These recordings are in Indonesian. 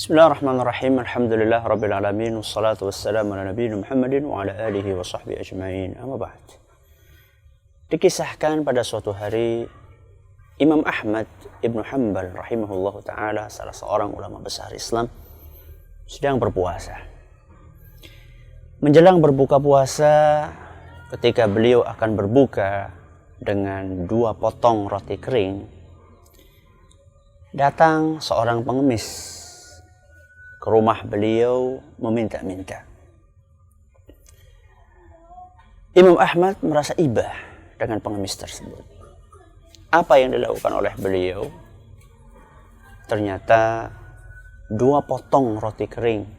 Bismillahirrahmanirrahim. Alhamdulillah rabbil alamin wassalatu wassalamu ala nabiyina Muhammadin wa ala alihi wa sahbihi ajma'in. Amma ba'd. Dikisahkan pada suatu hari Imam Ahmad Ibn Hanbal rahimahullahu ta'ala, salah seorang ulama besar Islam, sedang berpuasa. Menjelang berbuka puasa, ketika beliau akan berbuka dengan 2 potong roti kering, datang seorang pengemis ke rumah beliau meminta-minta. Imam Ahmad merasa ibah dengan pengemis tersebut. Apa yang dilakukan oleh beliau? Ternyata 2 potong roti kering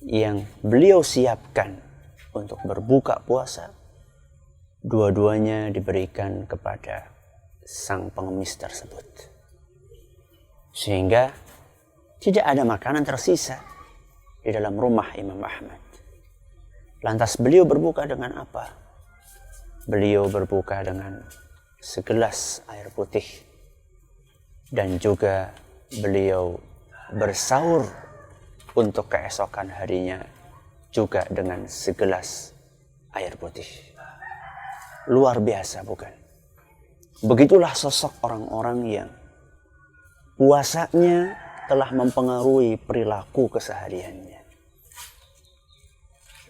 yang beliau siapkan untuk berbuka puasa, dua-duanya diberikan kepada sang pengemis tersebut. Sehingga tidak ada makanan tersisa di dalam rumah Imam Ahmad. Lantas beliau berbuka dengan apa? Beliau berbuka dengan segelas air putih. Dan juga beliau bersahur untuk keesokan harinya juga dengan segelas air putih. Luar biasa, bukan? Begitulah sosok orang-orang yang puasanya telah mempengaruhi perilaku kesehariannya.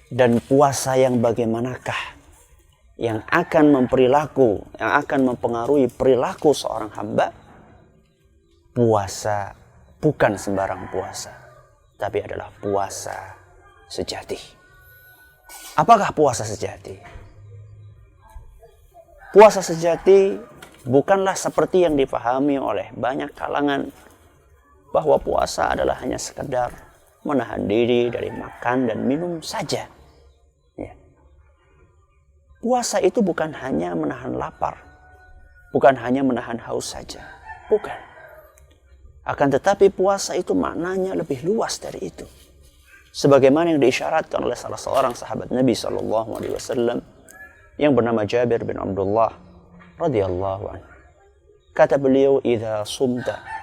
Dan puasa yang bagaimanakah yang akan mempengaruhi perilaku seorang hamba? Puasa bukan sembarang puasa, tapi adalah puasa sejati. Apakah puasa sejati? Puasa sejati bukanlah seperti yang dipahami oleh banyak kalangan, bahwa puasa adalah hanya sekedar menahan diri dari makan dan minum saja. Ya. Puasa itu bukan hanya menahan lapar, bukan hanya menahan haus saja, bukan. Akan tetapi puasa itu maknanya lebih luas dari itu. Sebagaimana yang diisyaratkan oleh salah seorang sahabat Nabi SAW yang bernama Jabir bin Abdullah radhiyallahu anhu. Kata beliau, "Idza sumta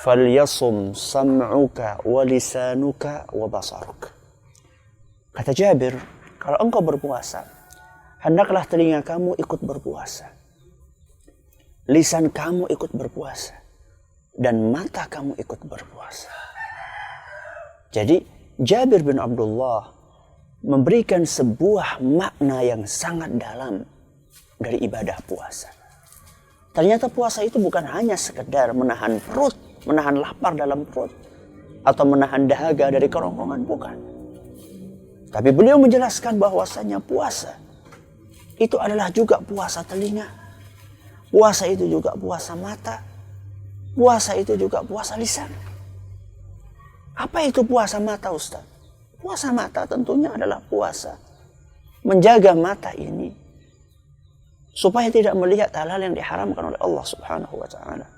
falyasum sam'uka wa lisanuka wa basaruk." Kata Jabir, kalau engkau berpuasa, hendaklah telinga kamu ikut berpuasa, lisan kamu ikut berpuasa, dan mata kamu ikut berpuasa. Jadi Jabir bin Abdullah memberikan sebuah makna yang sangat dalam dari ibadah puasa. Ternyata puasa itu bukan hanya sekedar menahan perut, menahan lapar dalam perut, atau menahan dahaga dari kerongkongan, bukan. Tapi beliau menjelaskan bahwasanya puasa itu adalah juga puasa telinga, puasa itu juga puasa mata, puasa itu juga puasa lisan. Apa itu puasa mata, Ustaz? Puasa mata tentunya adalah puasa menjaga mata ini supaya tidak melihat hal-hal yang diharamkan oleh Allah Subhanahu wa ta'ala.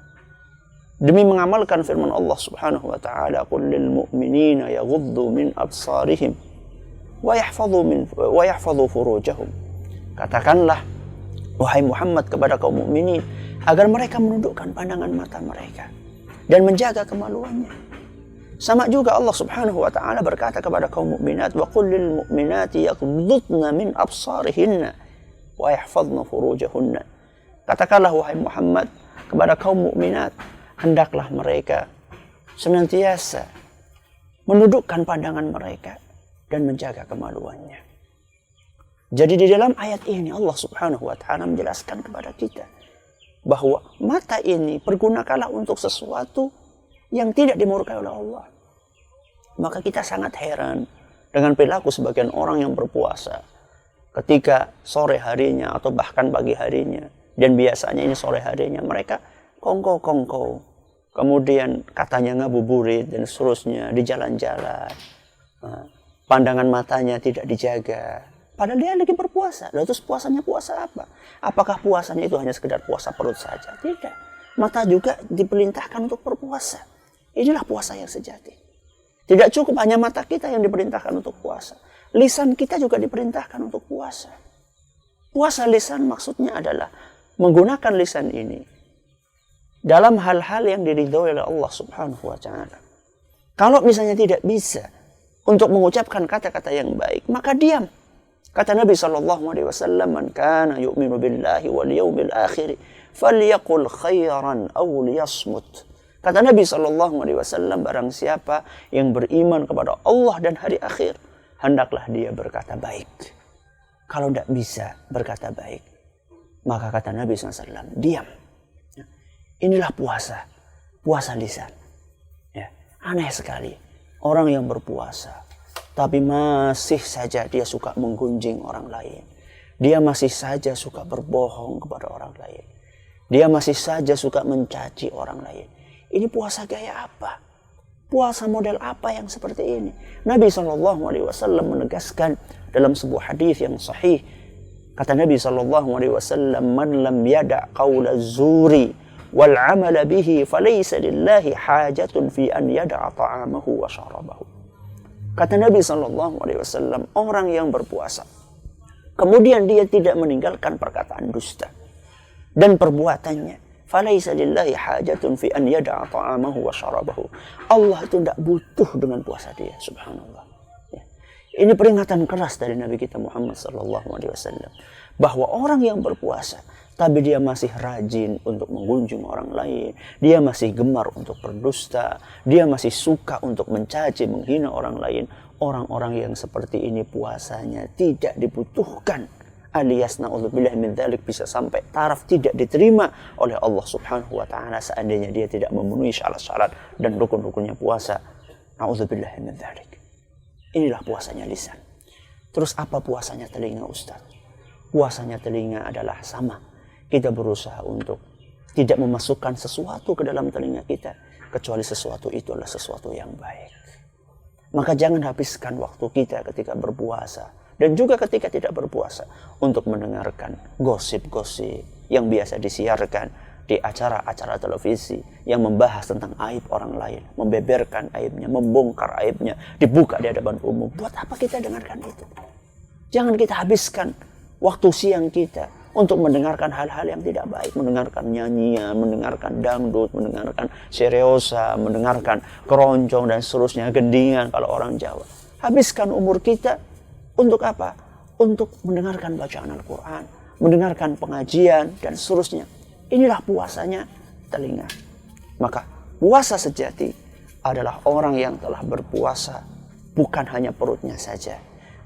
Demi mengamalkan firman Allah Subhanahu wa ta'ala, "Qul lil mu'minina yaghuddu min absarihim wa yahfadhu furujahum." Katakanlah, wahai Muhammad, kepada kaum mukminin agar mereka menundukkan pandangan mata mereka dan menjaga kemaluannya. Sama juga Allah Subhanahu wa ta'ala berkata kepada kaum mukminat, "Wa qul lil mu'minati yaghuddna min absarihinna wa yahfadhna furujahunna." Katakanlah, wahai Muhammad, kepada kaum mukminat, hendaklah mereka senantiasa menundukkan pandangan mereka dan menjaga kemaluannya. Jadi di dalam ayat ini Allah Subhanahu wa ta'ala menjelaskan kepada kita bahwa mata ini pergunakanlah untuk sesuatu yang tidak dimurkai oleh Allah. Maka kita sangat heran dengan perilaku sebagian orang yang berpuasa ketika sore harinya atau bahkan pagi harinya, dan biasanya ini sore harinya, mereka kongko-kongko, kemudian katanya ngabuburit dan seterusnya di jalan-jalan. Pandangan matanya tidak dijaga, padahal dia lagi berpuasa. Lalu terus puasanya puasa apa? Apakah puasanya itu hanya sekedar puasa perut saja? Tidak. Mata juga diperintahkan untuk berpuasa. Inilah puasa yang sejati. Tidak cukup hanya mata kita yang diperintahkan untuk puasa, lisan kita juga diperintahkan untuk puasa. Puasa lisan maksudnya adalah menggunakan lisan ini dalam hal-hal yang diridhoi oleh Allah Subhanahu wa ta'ala. Kalau misalnya tidak bisa untuk mengucapkan kata-kata yang baik, maka diam. Kata Nabi SAW, "Man kana yu'minu billahi wal yawmil akhir, falyaqul khairan aw liyasmut." Kata Nabi SAW, barang siapa yang beriman kepada Allah dan hari akhir, hendaklah dia berkata baik. Kalau tidak bisa berkata baik, maka kata Nabi SAW, diam. Inilah puasa. Puasa lisan. Ya, aneh sekali. Orang yang berpuasa, tapi masih saja dia suka menggunjing orang lain. Dia masih saja suka berbohong kepada orang lain. Dia masih saja suka mencaci orang lain. Ini puasa gaya apa? Puasa model apa yang seperti ini? Nabi SAW menegaskan dalam sebuah hadis yang sahih. Kata Nabi SAW, "Man lam yada' qawla zuri wal amala bihi falaysa lillahi hajatun fi an yada'a ta'amahu wa syarabahu." Kata Nabi SAW, orang yang berpuasa, kemudian dia tidak meninggalkan perkataan dusta dan perbuatannya, falaysa lillahi hajatun fi an yada'a ta'amahu wa syarabahu. Allah itu tidak butuh dengan puasa dia, subhanallah. Ya. Ini peringatan keras dari Nabi kita Muhammad SAW, bahwa orang yang berpuasa tapi dia masih rajin untuk mengunjung orang lain, dia masih gemar untuk berdusta, dia masih suka untuk mencaci, menghina orang lain. Orang-orang yang seperti ini puasanya tidak dibutuhkan, alias na'udzubillah min dzalik, bisa sampai taraf tidak diterima oleh Allah Subhanahu wa taala seandainya dia tidak memenuhi syarat-syarat dan rukun-rukunnya puasa. Na'udzubillah min dzalik. Inilah puasanya lisan. Terus apa puasanya telinga, Ustaz? Puasanya telinga adalah sama. Kita berusaha untuk tidak memasukkan sesuatu ke dalam telinga kita, kecuali sesuatu itu adalah sesuatu yang baik. Maka jangan habiskan waktu kita ketika berpuasa, dan juga ketika tidak berpuasa, untuk mendengarkan gosip-gosip yang biasa disiarkan di acara-acara televisi, yang membahas tentang aib orang lain, membeberkan aibnya, membongkar aibnya, dibuka di hadapan umum. Buat apa kita dengarkan itu? Jangan kita habiskan waktu siang kita untuk mendengarkan hal-hal yang tidak baik, mendengarkan nyanyian, mendengarkan dangdut, mendengarkan seriosa, mendengarkan keroncong dan seterusnya, gendingan kalau orang Jawa. Habiskan umur kita untuk apa? Untuk mendengarkan bacaan Al-Quran, mendengarkan pengajian dan seterusnya. Inilah puasanya telinga. Maka puasa sejati adalah orang yang telah berpuasa bukan hanya perutnya saja,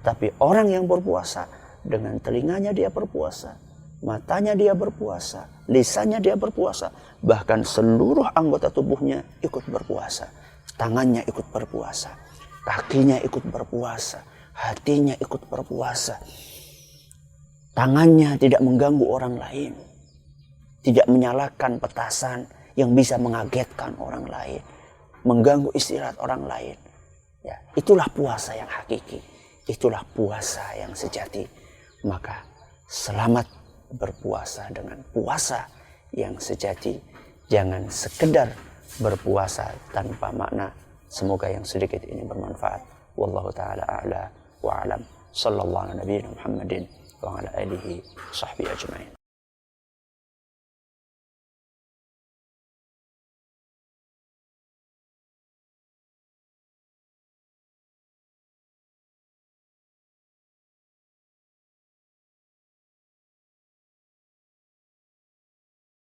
tapi orang yang berpuasa dengan telinganya dia berpuasa, matanya dia berpuasa, lisannya dia berpuasa, bahkan seluruh anggota tubuhnya ikut berpuasa. Tangannya ikut berpuasa, kakinya ikut berpuasa, hatinya ikut berpuasa. Tangannya tidak mengganggu orang lain, tidak menyalakan petasan yang bisa mengagetkan orang lain, mengganggu istirahat orang lain. Ya, itulah puasa yang hakiki, itulah puasa yang sejati. Maka selamat berpuasa dengan puasa yang sejati. Jangan sekedar berpuasa tanpa makna. Semoga yang sedikit ini bermanfaat. Wallahu ta'ala a'la wa alam. Sallallahu ala nabiyina Muhammadin wa ala alihi sahbihi ajma'in.